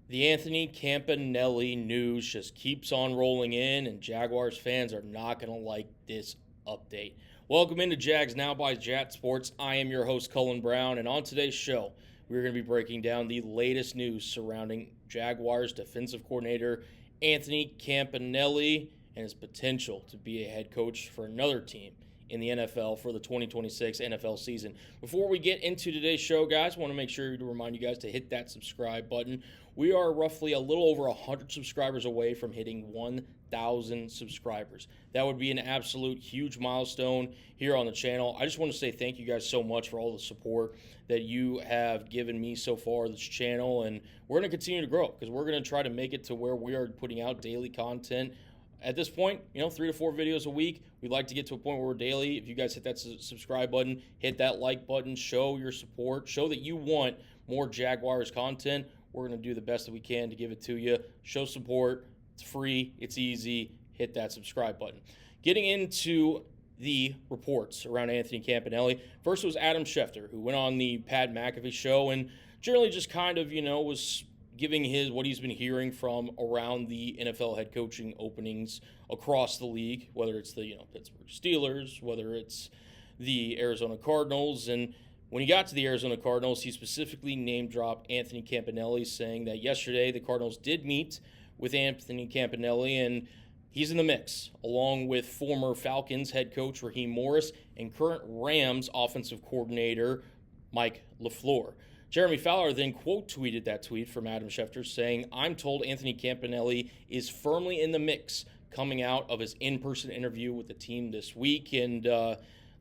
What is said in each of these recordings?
The Anthony Campanelli news just keeps on rolling in, and Jaguars fans are not going to like this update. Welcome into Jags Now by Jat Sports. I am your host, Cullen Brown, and on today's show, we're going to be breaking down the latest news surrounding Jaguars defensive coordinator Anthony Campanelli and his potential to be a head coach for another team in the NFL for the 2026 NFL season. Before we get into today's show, guys, I want to make sure to remind you guys to hit that subscribe button. We are roughly a little over 100 subscribers away from hitting 1,000 subscribers. That would be an absolute huge milestone here on the channel. I just want to say thank you guys so much for all the support that you have given me so far this channel, and we're going to continue to grow because we're going to try to make it to where we are putting out daily content. At this point, 3 to 4 videos a week. We'd like to get to a point where we're daily. If you guys hit that subscribe button, hit that like button, show your support, show that you want more Jaguars content. We're going to do the best that we can to give it to you. Show support. It's free. It's easy. Hit that subscribe button. Getting into the reports around Anthony Campanelli. First was Adam Schefter, who went on the Pat McAfee show and generally just kind of, was giving what he's been hearing from around the NFL head coaching openings across the league, whether it's the Pittsburgh Steelers, whether it's the Arizona Cardinals. And when he got to the Arizona Cardinals, he specifically name-dropped Anthony Campanelli, saying that yesterday the Cardinals did meet with Anthony Campanelli, and he's in the mix, along with former Falcons head coach Raheem Morris and current Rams offensive coordinator Mike LaFleur. Jeremy Fowler then quote-tweeted that tweet from Adam Schefter saying, "I'm told Anthony Campanelli is firmly in the mix coming out of his in-person interview with the team this week." And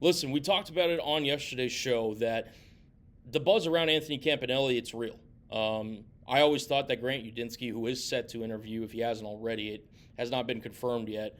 listen, we talked about it on yesterday's show that the buzz around Anthony Campanelli, it's real. I always thought that Grant Udinski, who is set to interview, if he hasn't already, it has not been confirmed yet,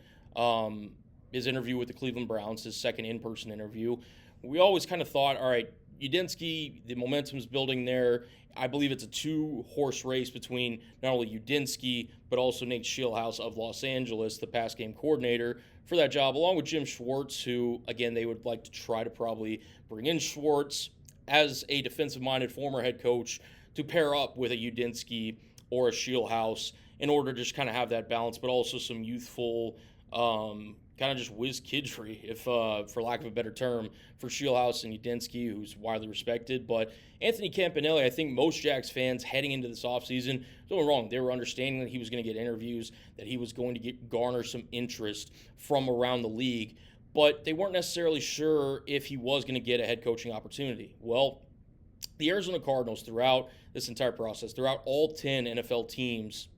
his interview with the Cleveland Browns, his second in-person interview, we always kind of thought, all right, Udinski, the momentum's building there. I believe it's a two-horse race between not only Udinski, but also Nate Scheelhaase of Los Angeles, the pass game coordinator for that job, along with Jim Schwartz, who, again, they would like to try to probably bring in Schwartz as a defensive-minded former head coach to pair up with a Udinski or a Scheelhaase in order to just kind of have that balance, but also some youthful kind of just whiz-kidgery, if for lack of a better term, for Scheelhaase and Udinski, who's widely respected. But Anthony Campanelli, I think most Jags fans heading into this offseason, don't get me wrong, they were understanding that he was going to get interviews, that he was going to garner some interest from around the league, but they weren't necessarily sure if he was going to get a head coaching opportunity. Well, the Arizona Cardinals, throughout this entire process, throughout all 10 NFL teams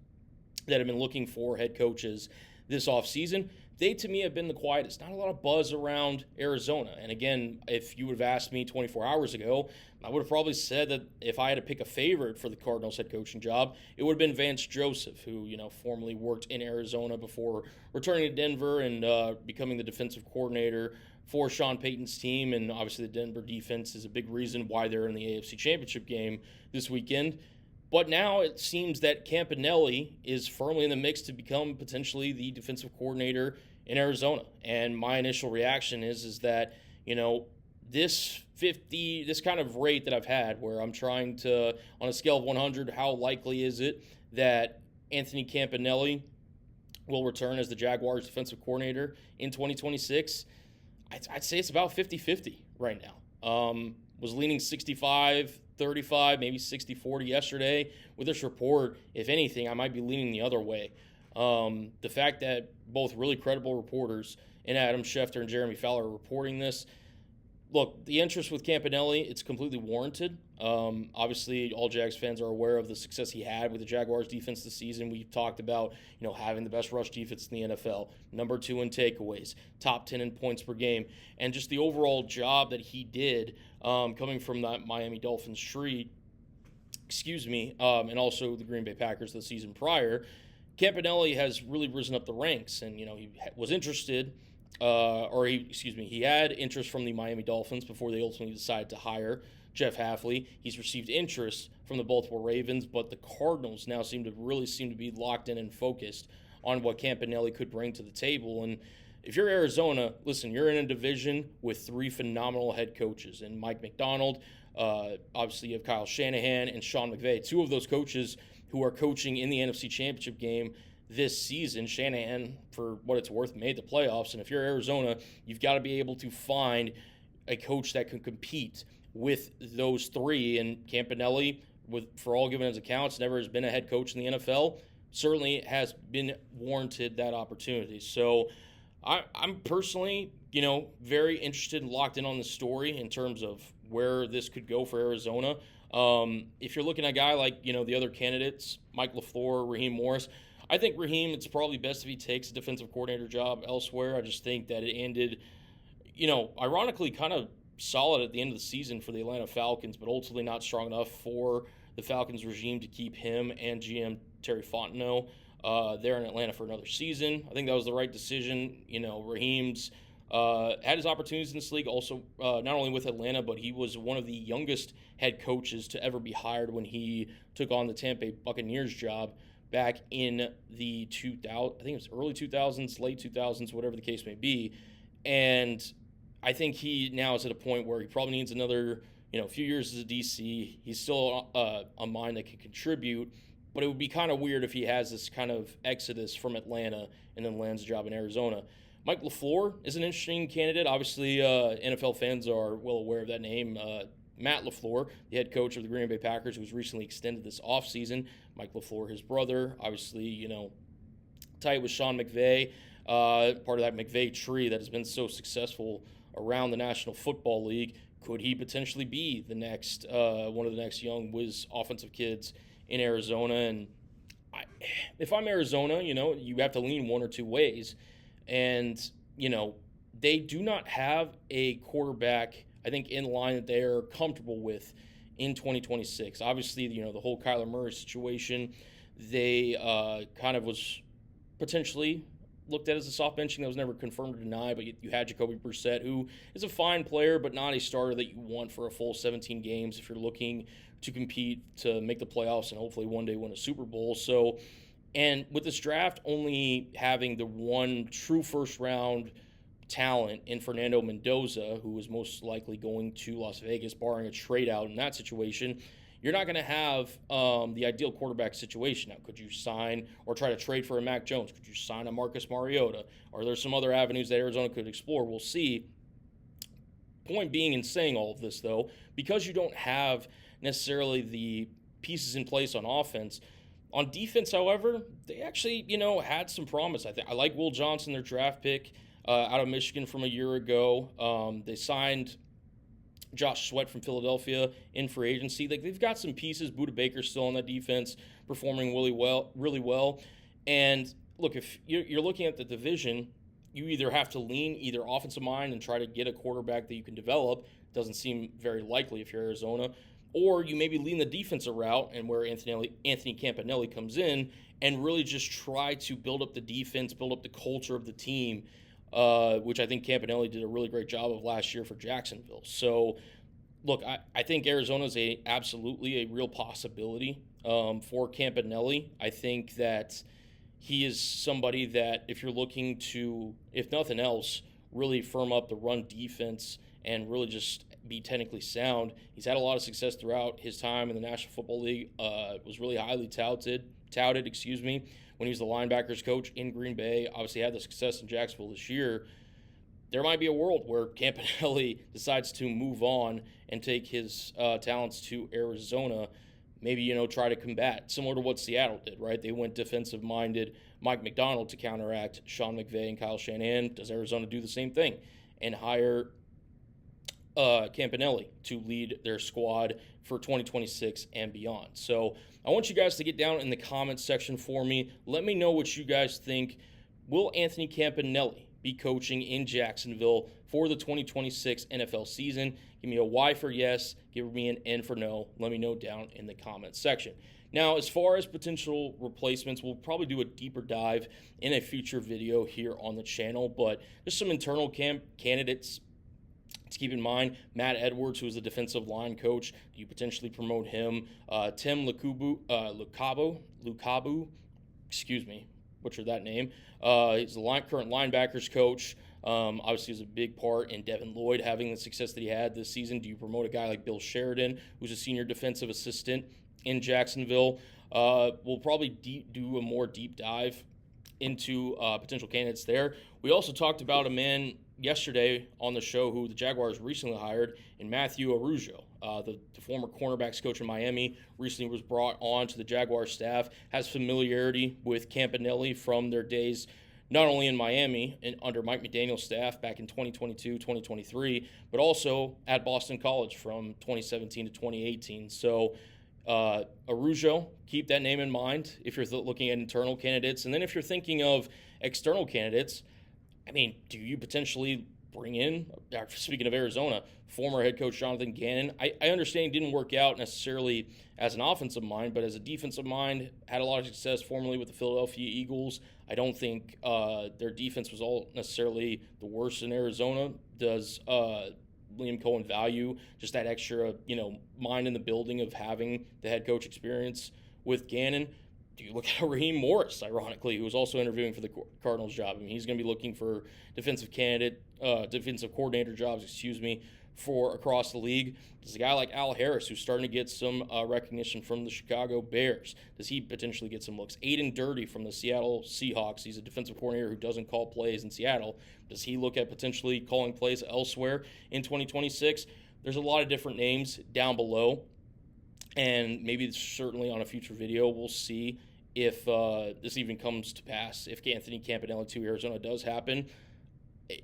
that have been looking for head coaches this offseason, they, to me, have been the quietest. Not a lot of buzz around Arizona. And again, if you would have asked me 24 hours ago, I would have probably said that if I had to pick a favorite for the Cardinals head coaching job, it would have been Vance Joseph, who, formerly worked in Arizona before returning to Denver and becoming the defensive coordinator for Sean Payton's team. And obviously the Denver defense is a big reason why they're in the AFC Championship game this weekend. But now it seems that Campanelli is firmly in the mix to become potentially the defensive coordinator in Arizona. And my initial reaction is that, this kind of rate that I've had where I'm trying to, on a scale of 100, how likely is it that Anthony Campanelli will return as the Jaguars defensive coordinator in 2026? I'd say it's about 50-50 right now. Was leaning 65-35, maybe 60-40 yesterday. With this report, if anything, I might be leaning the other way. The fact that both really credible reporters in Adam Schefter and Jeremy Fowler are reporting this, look, the interest with Campanelli, it's completely warranted. Obviously, all Jags fans are aware of the success he had with the Jaguars defense this season. We've talked about, having the best rush defense in the NFL, number 2 in takeaways, top 10 in points per game, and just the overall job that he did coming from that Miami Dolphins tree, and also the Green Bay Packers the season prior. Campanelli has really risen up the ranks, and he was interested. He had interest from the Miami Dolphins before they ultimately decided to hire Jeff Hafley. He's received interest from the Baltimore Ravens, but the Cardinals now seem to be locked in and focused on what Campanelli could bring to the table. And if you're Arizona, listen, you're in a division with 3 phenomenal head coaches, and Mike McDonald, obviously you have Kyle Shanahan and Sean McVay, 2 of those coaches who are coaching in the NFC Championship game this season. Shanahan, for what it's worth, made the playoffs, and if you're Arizona, you've got to be able to find a coach that can compete with those 3, and Campanelli, for all given his accounts, never has been a head coach in the NFL, certainly has been warranted that opportunity. So I'm personally, very interested and locked in on the story in terms of where this could go for Arizona. If you're looking at a guy like, the other candidates, Mike LaFleur, Raheem Morris, I think Raheem, it's probably best if he takes a defensive coordinator job elsewhere. I just think that it ended, ironically kind of solid at the end of the season for the Atlanta Falcons, but ultimately not strong enough for the Falcons regime to keep him and GM Terry Fontenot there in Atlanta for another season. I think that was the right decision. Raheem's had his opportunities in this league also, not only with Atlanta, but he was one of the youngest head coaches to ever be hired when he took on the Tampa Bay Buccaneers job back in the I think it was early 2000s, late 2000s, whatever the case may be. And I think he now is at a point where he probably needs another, few years as a DC. He's still a mind that can contribute, but it would be kind of weird if he has this kind of exodus from Atlanta and then lands a job in Arizona. Mike LaFleur is an interesting candidate. Obviously, NFL fans are well aware of that name. Matt LaFleur, the head coach of the Green Bay Packers, who was recently extended this offseason. Mike LaFleur, his brother, obviously, tight with Sean McVay, part of that McVay tree that has been so successful around the National Football League. Could he potentially be the next one of the next young whiz offensive kids in Arizona? And if I'm Arizona, you have to lean one or two ways. And, they do not have a quarterback, I think, in line that they're comfortable with in 2026. Obviously, the whole Kyler Murray situation, they kind of was potentially looked at as a soft benching that was never confirmed or denied, but you had Jacoby Brissett, who is a fine player, but not a starter that you want for a full 17 games if you're looking to compete to make the playoffs and hopefully one day win a Super Bowl. So, and with this draft only having the one true first-round talent in Fernando Mendoza, who is most likely going to Las Vegas, barring a trade out in that situation, you're not going to have the ideal quarterback situation. Now, could you sign or try to trade for a Mac Jones? Could you sign a Marcus Mariota? Are there some other avenues that Arizona could explore? We'll see. Point being in saying all of this, though, because you don't have necessarily the pieces in place on offense. On defense, however, they actually, had some promise. I like Will Johnson, their draft pick out of Michigan from a year ago. They signed Josh Sweat from Philadelphia in free agency. They've got some pieces. Budda Baker's still on that defense, performing really well. And look, if you're looking at the division, you either have to lean either offensive mind and try to get a quarterback that you can develop. Doesn't seem very likely if you're Arizona. Or you maybe lean the defensive route, and where Anthony Campanelli comes in, and really just try to build up the defense, build up the culture of the team, which I think Campanelli did a really great job of last year for Jacksonville. So, look, I think Arizona is absolutely a real possibility for Campanelli. I think that he is somebody that if you're looking to, if nothing else, really firm up the run defense and really just be technically sound. He's had a lot of success throughout his time in the National Football League. Was really highly touted, when he was the linebackers coach in Green Bay. Obviously had the success in Jacksonville this year. There might be a world where Campanelli decides to move on and take his talents to Arizona. Maybe, try to combat, similar to what Seattle did, right? They went defensive-minded Mike McDonald to counteract Sean McVay and Kyle Shanahan. Does Arizona do the same thing and hire Campanelli to lead their squad for 2026 and beyond? So I want you guys to get down in the comments section for me. Let me know what you guys think. Will Anthony Campanelli be coaching in Jacksonville for the 2026 NFL season? Give me a Y for yes. Give me an N for no. Let me know down in the comments section. Now, as far as potential replacements, we'll probably do a deeper dive in a future video here on the channel, but just some internal candidates to keep in mind. Matt Edwards, who is the defensive line coach, do you potentially promote him? Tim Lukabu, butchered that name. He's the current linebackers coach. Obviously, was a big part in Devin Lloyd having the success that he had this season. Do you promote a guy like Bill Sheridan, who's a senior defensive assistant in Jacksonville? We'll probably do a more deep dive into potential candidates there. We also talked about a man yesterday on the show who the Jaguars recently hired in Matthew Arujo. The former cornerbacks coach in Miami recently was brought on to the Jaguars staff, has familiarity with Campanelli from their days not only in Miami and under Mike McDaniel's staff back in 2022, 2023, but also at Boston College from 2017 to 2018. So Arujo, keep that name in mind if you're looking at internal candidates. And then if you're thinking of external candidates, I mean, do you potentially bring in, speaking of Arizona, former head coach Jonathan Gannon? I understand he didn't work out necessarily as an offensive mind, but as a defensive mind, had a lot of success formerly with the Philadelphia Eagles. I don't think their defense was all necessarily the worst in Arizona. Does Liam Coen value just that extra, mind in the building of having the head coach experience with Gannon? Do you look at Raheem Morris, ironically, who was also interviewing for the Cardinals job? I mean, he's going to be looking for defensive coordinator jobs, for across the league. Does a guy like Al Harris, who's starting to get some recognition from the Chicago Bears, does he potentially get some looks? Aiden Dirty from the Seattle Seahawks, he's a defensive coordinator who doesn't call plays in Seattle. Does he look at potentially calling plays elsewhere in 2026? There's a lot of different names down below. And maybe certainly on a future video, we'll see if this even comes to pass. If Anthony Campanile to Arizona does happen,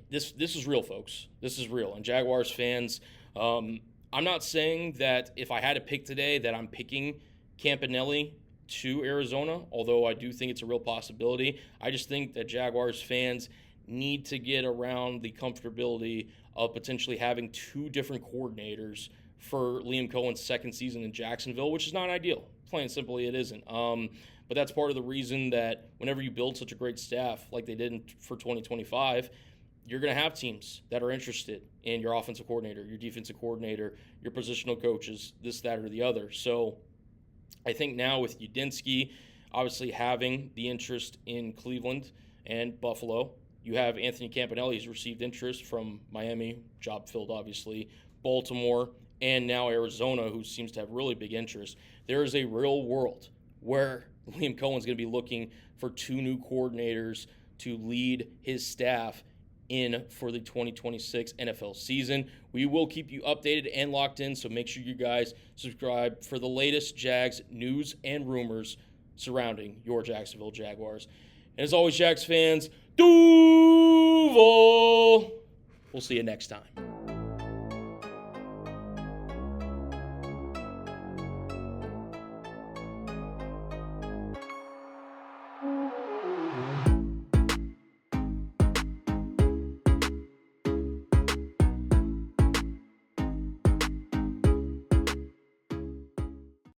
this is real, folks. This is real. And Jaguars fans, I'm not saying that if I had to pick today that I'm picking Campanelli to Arizona, although I do think it's a real possibility. I just think that Jaguars fans need to get around the comfortability of potentially having two different coordinators for Liam Coen's second season in Jacksonville, which is not ideal. Plain and simply, it isn't. But that's part of the reason that whenever you build such a great staff like they did for 2025, you're going to have teams that are interested in your offensive coordinator, your defensive coordinator, your positional coaches, this, that, or the other. So I think now with Udinski obviously having the interest in Cleveland and Buffalo, you have Anthony Campanelli, who's received interest from Miami, job filled obviously, Baltimore, and now Arizona, who seems to have really big interest. There is a real world where Liam Coen's going to be looking for two new coordinators to lead his staff in for the 2026 NFL season. We will keep you updated and locked in, so make sure you guys subscribe for the latest Jags news and rumors surrounding your Jacksonville Jaguars. And as always, Jags fans, Duval! We'll see you next time.